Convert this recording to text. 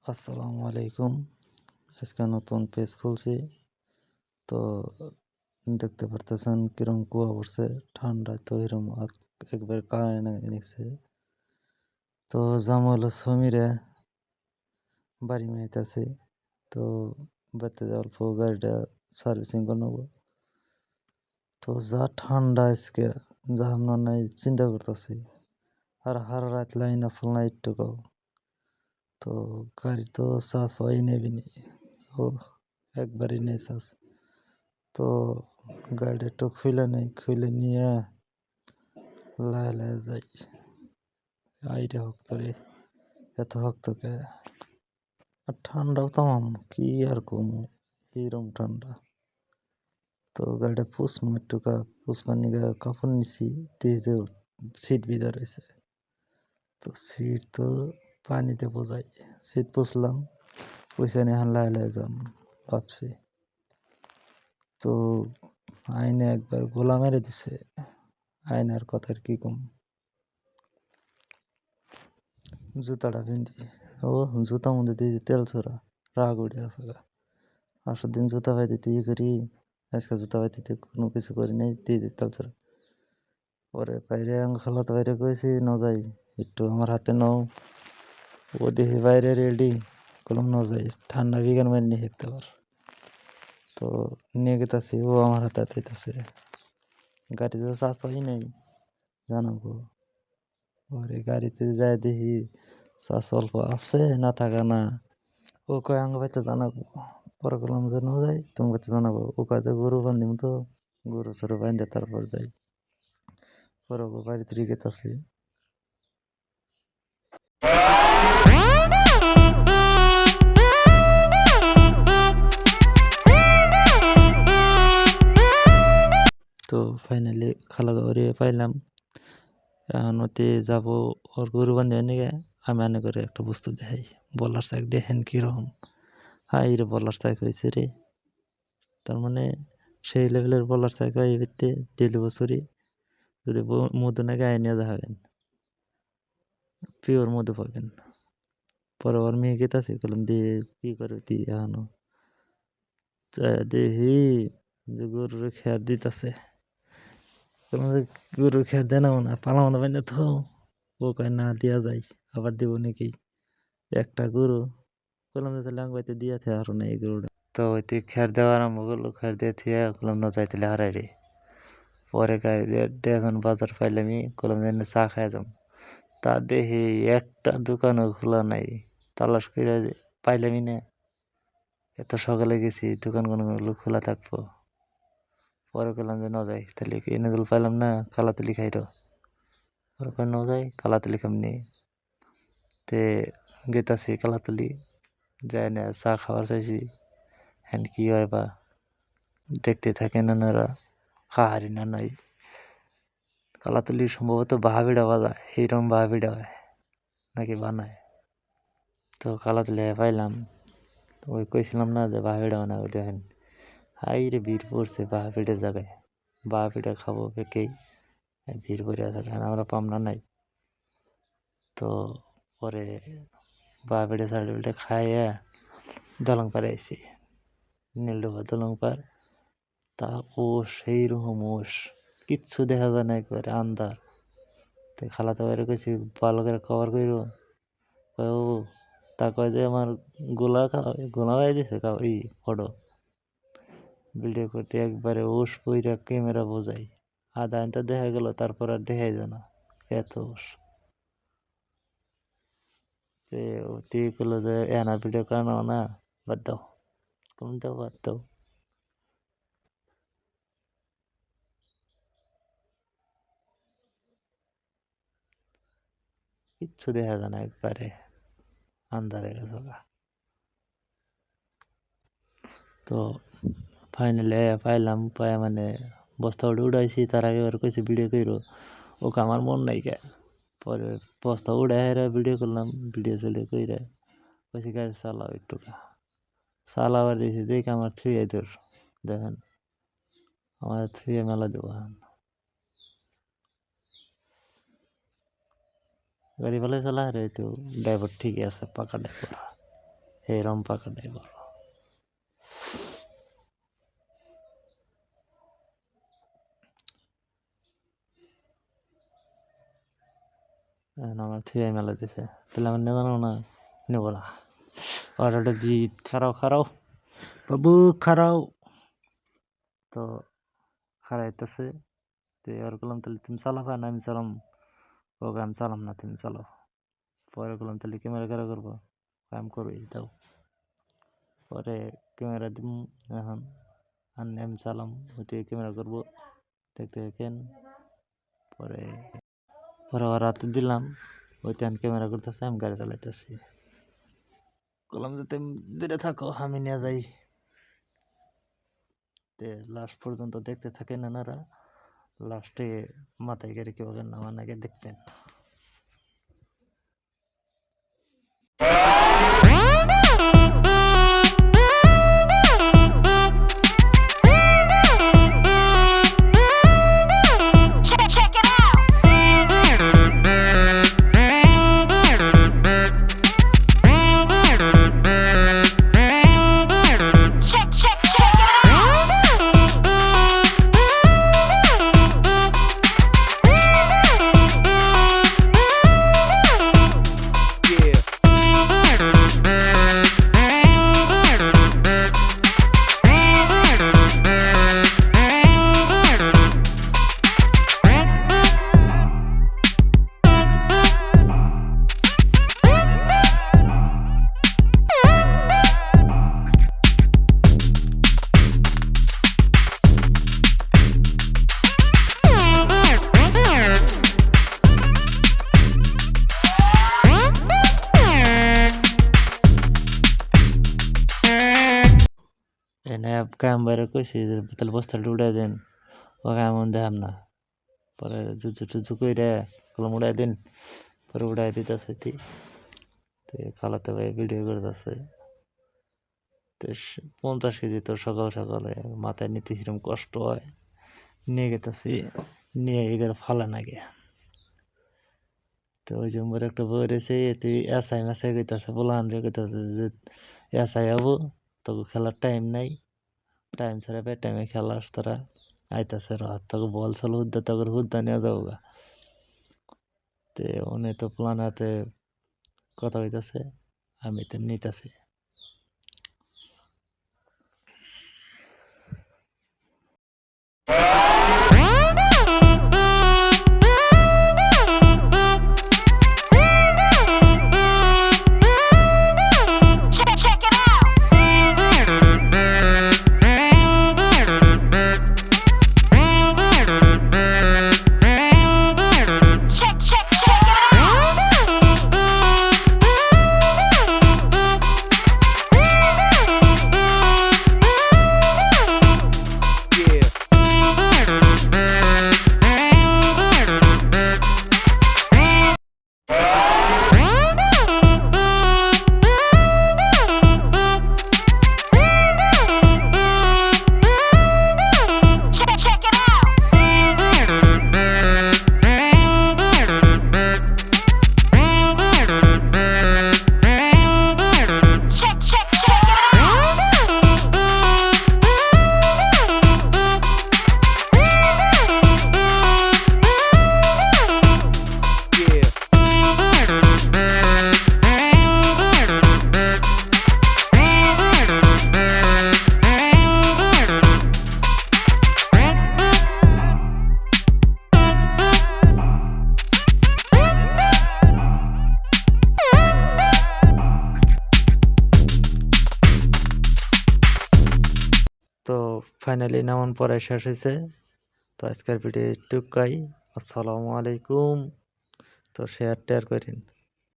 আসসালামু আলাইকুম। আজকে নতুন পেজ খুলছি। তো দেখতে পারতেছেন কিরম কুয়া পড়ছে। ঠান্ডায় তো এরম একবার কারেন্ট নিচ্ছে। তো জাম হলো সমীরে বাড়ি মাইতাছি। তো বাড়িতে অল্প গাড়িটা সার্ভিসিং করে নেবো। তো যা ঠান্ডা আজকে যা আমরা নাই চিন্তা করতেছি। আর হারা রাত লাইন আসল না একটুকু। তো গাড়ি তো চার্জ হয় নেবিনি। ও একবারই নেই চার্জ। তো গাড়িটা একটু খুলে নেই, খুলে নিয়ে লাহে লাহে যাই। আইরে শক্ত রে, এত শক্ত কে। আর ঠান্ডাও তামাম, কি আর কমু, এইরকম ঠান্ডা। তো গাড়িটা পুষমু একটুকা, পুষবার নিগা কাপড় নিছি, দিয়ে যে সিট ভিজা রয়েছে। তো সিট তো পানিতে পোজাই, সিট পুষলাম, পুষে নিয়ে লাহে লাহে যাম ভাবছি। তো আইনে একবার গোলা মেরে দিছে, আইনের কথার কি কম। জুতাটা পিন্ধি, ও জুতা মধ্যে দিয়ে তেল ছড়া, রাগ উঠে আছে গা। আসর দিন জুতা পাই দিতে ইয়ে করি, আজকে জুতা পাই দিতে কোনো কিছু করি নাই, দিয়ে তেল ছড়া। পরে বাইরে খালাতো বাইরে কয়েছি ন যাই, একটু আমার হাতে নাও। ও দেখি বাইরে রেডি, কলম ন যাই, ঠান্ডা বিঘান মারি নিয়ে হেঁটতে পার। তো নিয়ে গেতাছি, ও আমার হাতে হাতেছে। গাড়িতে তো চাষ হয় নাই জানাবো। পরে গাড়িতে যাই দেখি চাষ অল্প আছে, না থাকা না। ও কয় আঙ্গ বাইতে জানাবো। পরে বললাম যে ন যাই, তুমি বাইতে জানাবো। ও কয় যে গরু বান্ধিম, তো গরু চরু বান্ধে তারপর যাই। পরে ও বাড়িতে গেতাছি। তো ফাইনালি খালা গাড়ি পাইলাম। এখন ওতে যাবো ওর গরু বান্ধে নিয়ে। আমি আনে করে একটা বস্তু দেখাই, বলার চাক দেখেন কিরকম। হাই রে, বলার চাক হয়েছে রে। তার মানে সেই লেভেলের বলার চাক হয় এতে ডেলি বছরই। যদি মধু নাকি আইনে যাবেন, পিওর মধু পাবেন। পরে ওর মেয়ে গেতাছে, কলম দিয়ে কি করে তুই এখনো দেখি যে গরুর খেয়ার দিতেছে। গরুর খেয়ার দেয় না মনে পালা মতো বাইন্দা থো। ও কয় না দিয়া যায়, আবার দিব নাকি একটা গরু। কলম দিয়ে লাং বাইতে দিয়া থে আর না এই গরুটা। তো ওইতে খেয়ার দেওয়া আরম্ভ করলো, খেয়ার দিয়ে থিয়া কলম না যাইতে হারাই রে। পরে গাড়ি দিয়ে এখন বাজার পাইলামি, কলম দিয়ে চা খাই যাম। তা দেখি একটা দোকানও খোলা নাই, তালাশ করে পাইলামই না। এত সকালে গেছি, দোকান কোনো খোলা থাকবো। পরে করলাম যে ন যাই, তাহলে এনে পাইলাম না, কালাতলি খাইরো। পরে ন যাই, কালাতলি খামনি। তে গেতাছি কালাতলি, যাই না চা খাবার চাইছি। হ্যান কি হয় বা, দেখতে থাকেন ওনারা খাহারি না নাই। কালাতলি সম্ভবত বাহাবিড়া বাজা, এইরকম বাহাবিড়া হয় নাকি বানায়। তো কালাতলি পাইলাম। তো ওই কইছিলাম না যে বাহাবিড়া বানায়, ওই দেখেন হাই রে ভিড় পড়ছে বাহাবিড়ের জায়গায়। বাহাবিড়া খাবো পেকেই ভিড় পড়ে আছে, আমরা পামনা নাই। তো পরে বাহাবিড়া সার্টিফিকেট খাইয়া দলং পারে আইসি, নীলডোবা দলং পার। তা ও সেই রকম ওস, কিচ্ছু দেখা যায় না, একবারে আন্ধার। তো খালাতো বাইরে কইছি ভালো করে কভার কইরো। ও তা কয় যে আমার গোলা হয়ে দিছে এই ফটো ভিডিও করতে, একবারে ওস পইরা ক্যামেরা বোঝাই। আধা ঘন্টা দেখা গেল, তারপর আর দেখাই যায় না, এত ওস। তুই করলো যে এনার ভিডিও কারণ না, বাদ দাও, কম দাও, বাদ দাও। কিচ্ছু দেখা যায় না, একবারে আন্ধারে গেছে। তো ফাইনালি পাইলাম, পাই মানে বস্তা উড়াইছি। তার আগে ওর কইছে ভিডিও করো, ওকে আমার মন নাই কে। পরে বস্তা উড়াই হেরা ভিডিও করলাম, ভিডিও চলে কইরা কইছি গাড়ি চালাও একটু। চালাবার দিয়েছি, দেখ আমার থুয়ে তোর দেখেন, আমার থুয়ে মেলা দেবো। গাড়ি ভালো চালা রে, তো ড্রাইভার ঠিকই আছে, পাকা ড্রাইভার। এই রম পাকাটাই বড়। আমার থুয়ে মেলা দিছে, তাহলে আমার নেওয়া না নেব না। অর্ডারটা জিত খারাও খারাও বাবু খারাও। তো খারাইতেছে, তো আর বললাম তাহলে তুমি চালাবা না আমি চালাম? ওকে আমি চালাম না, তুমি চালাও। পরে বললাম তাহলে ক্যামেরা কারা করবো? আমি করবি দাও। পরে ক্যামেরা দিম এখন, আনলে আমি চালাম, ওইতে ক্যামেরা করবো, দেখতে দেখেন। পরে পরে আবার রাতে দিলাম, ওইতে আমি ক্যামেরা করতেছি, আমি গাড়ি চালাইতেছি। বললাম যে তুমি দূরে থাকো, আমি নিয়ে যাই। লাস্ট পর্যন্ত দেখতে থাকেন এনারা, লাস্টে মাথায় গাড়ি কীভাবে নামান আগে দেখবেন। এনে কাম বাইরে কইছি যে তাহলে বস্তাটা উড়াই দেন, ওকে এমন দেখাম না। পরে জুজু টুজু কইরে কলম উড়াই দিন, পরে উড়াই দিতেছে। তো খালাতে ভাই ভিডিও করতেছে, তো 50 কেজি তো সকাল সকালে মাথায় নিতে সেরকম কষ্ট হয়, নিয়ে গেতেছি, নিয়ে এগুলো ফালা নাগে। তো ওই যে মোর একটা বই রয়েছে, তুই এসআই মেসাই কইতাছে, বলান রে কইতাছে যে এসআই হবো, তোকে খেলার টাইম নাই, টাইম ছাড়া বে টাইমে খেলাস তোরা, আইতাছে রাত তোকে বল চল হুদ্দা, তোকে হুদ্দা নিয়ে যাবো গা। তো উনি তো প্লানাতে কথা হইতাছে, আমি তো নিতেছি। তো ফাইনালি নামান পড়ায় শেষ হয়েছে। তো আজকের ভিডিও টুকাই। আসসালামু আলাইকুম। তো শেয়ার টেয়ার করেন।